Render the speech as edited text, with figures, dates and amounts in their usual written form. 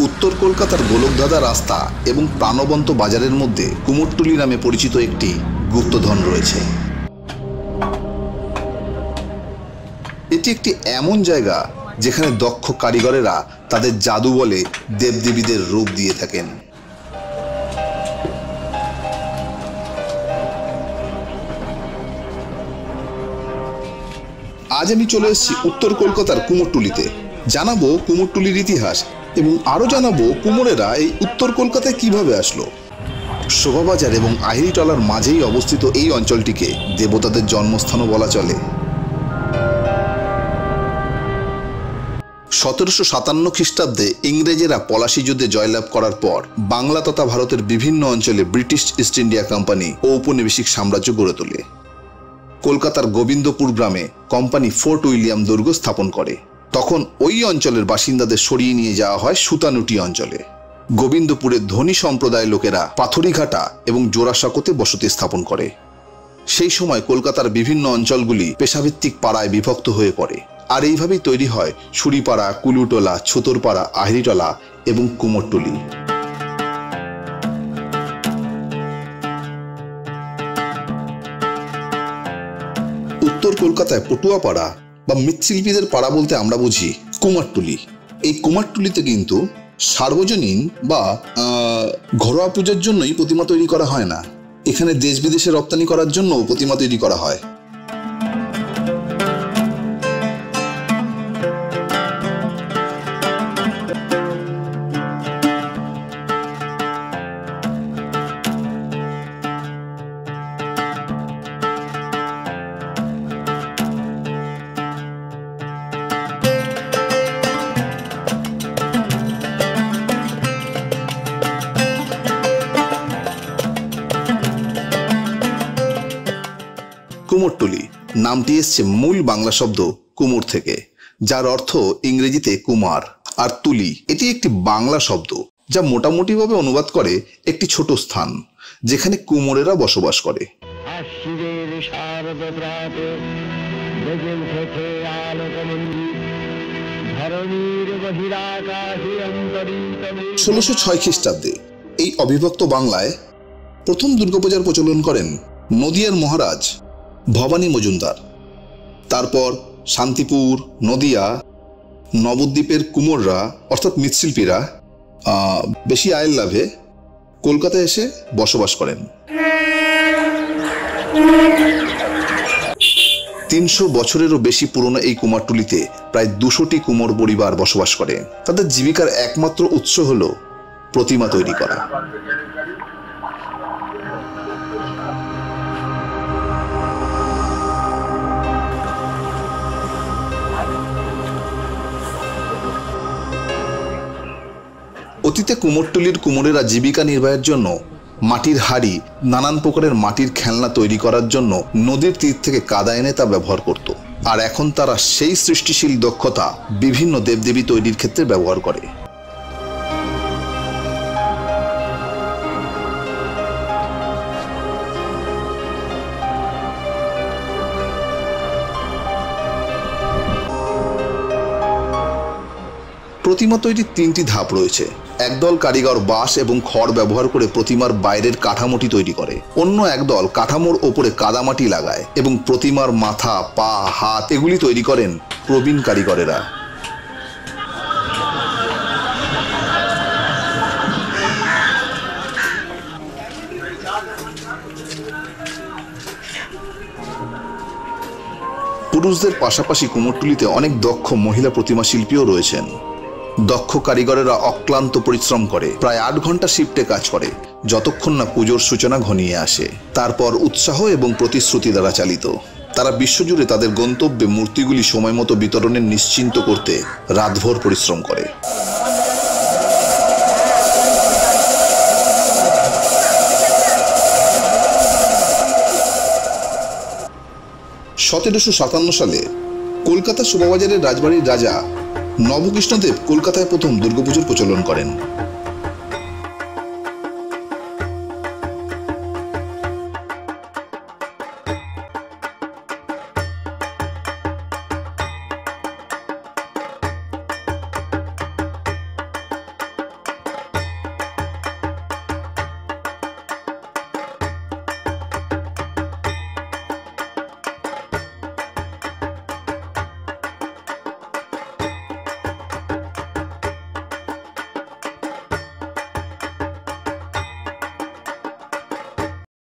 উত্তর কলকাতার গোলকধাঁধা রাস্তা এবং প্রাণবন্ত বাজারের মধ্যে কুমোরটুলি নামে পরিচিত একটি গুপ্তধন রয়েছে। এটি একটি এমন জায়গা যেখানে দক্ষ কারিগরেরা তাদের জাদু বলে দেবদেবীদের রূপ দিয়ে থাকেন। আজ আমি চলে এসেছি উত্তর কলকাতার কুমোরটুলিতে। জানাবো কুমোরটুলির ইতিহাস এবং আরো জানাবো কুমোরেরা এই উত্তর কলকাতায় কিভাবে আসলো। শোভাবাজার এবং আহিরিটলার মাঝেই অবস্থিত এই অঞ্চলটিকে দেবতাদের জন্মস্থানও বলা চলে। 1757 খ্রিস্টাব্দে ইংরেজেরা পলাশী যুদ্ধে জয়লাভ করার পর বাংলা তথা ভারতের বিভিন্ন অঞ্চলে ব্রিটিশ ইস্ট ইন্ডিয়া কোম্পানি ও ঔপনিবেশিক সাম্রাজ্য গড়ে তোলে। কলকাতার গোবিন্দপুর গ্রামে কোম্পানি ফোর্ট উইলিয়াম দুর্গ স্থাপন করে। তখন ওই অঞ্চলের বাসিন্দাদের সরিয়ে নিয়ে যাওয়া হয় সুতানুটি অঞ্চলে। গোবিন্দপুরের ধনী সম্প্রদায়ের লোকেরা পাথরিঘাটা এবং জোড়াসাঁকোতে বসতি স্থাপন করে। সেই সময় কলকাতার বিভিন্ন অঞ্চলগুলি পেশাভিত্তিক পাড়ায় বিভক্ত হয়ে পড়ে, আর এইভাবেই তৈরি হয় সুরিপাড়া, কুলুটোলা, ছুতরপাড়া, আহিরিটলা এবং কুমোরটুলি। উত্তর কলকাতায় পটুয়াপাড়া বা মৃৎশিল্পীদের পাড়া বলতে আমরা বুঝি কুমারটুলি। এই কুমারটুলিতে কিন্তু সার্বজনীন বা ঘরোয়া পূজার জন্যই প্রতিমা তৈরি করা হয় না, এখানে দেশ বিদেশে রপ্তানি করার জন্য প্রতিমা তৈরি করা হয়। কুমোরটুলি নামটি এসছে মূল বাংলা শব্দ কুমোর থেকে, যার অর্থ ইংরেজিতে কুমার, আর তুলি এটি একটি বাংলা শব্দ যা মোটামুটিভাবে অনুবাদ করে একটি ছোট স্থান যেখানে কুমোরেরা বসবাস করে। ষোলোশো 6 খ্রিস্টাব্দে এই অবিভক্ত বাংলায় প্রথম দুর্গাপূজার প্রচলন করেন নদিয়ার মহারাজ ভবানী মজুমদার। তারপর শান্তিপুর, নদিয়া, নবদ্বীপের কুমোররা অর্থাৎ মৃৎশিল্পীরা বেশি আয়ের লাভে কলকাতায় এসে বসবাস করেন। 300 বছরেরও বেশি পুরনো এই কুমারটুলিতে প্রায় 200টি কুমোর পরিবার বসবাস করে। তাদের জীবিকার একমাত্র উৎস হল প্রতিমা তৈরি করা। অতীতে কুমোরটুলির কুমোরেরা জীবিকা নির্বাহের জন্য মাটির হাড়ি, নানান প্রকারের মাটির খেলনা তৈরি করার জন্য নদীর তীর থেকে কাদা এনে তা ব্যবহার করত, আর এখন তারা সেই সৃষ্টিশীল দক্ষতা বিভিন্ন দেবদেবী তৈরির ক্ষেত্রে ব্যবহার করে। প্রতিমা তৈরির 3টি ধাপ রয়েছে। একদল কারিগর বাঁশ এবং খড় ব্যবহার করে প্রতিমার বাইরের কাঠামোটি তৈরি করে, অন্য একদল কাঠামোর ওপরে কাদামাটি লাগায় এবং প্রতিমার মাথা, পা, হাত এগুলি তৈরি করেন প্রবীণ কারিগরেরা। পুরুষদের পাশাপাশি কুমোরটুলিতে অনেক দক্ষ মহিলা প্রতিমা শিল্পীও রয়েছেন। দক্ষ কারিগরেরা অক্লান্ত পরিশ্রম করে প্রায় 8 ঘন্টা শিফটে কাজ করে, যতক্ষণ না পুজোর সূচনা ঘনিয়ে আসে। তারপর উৎসাহ এবং প্রতিশ্রুতি দ্বারা চালিত তারা বিশ্বজুড়ে তাদের গন্তব্যে মূর্তিগুলি সময় মতো বিতরণের নিশ্চিন্ত করতে রাতভর পরিশ্রম করে। 1757 সালে কলকাতা শোভাবাজারের রাজবাড়ির রাজা নবকৃষ্ণদেব কলকাতায় প্রথম দুর্গাপুজোর প্রচলন করেন।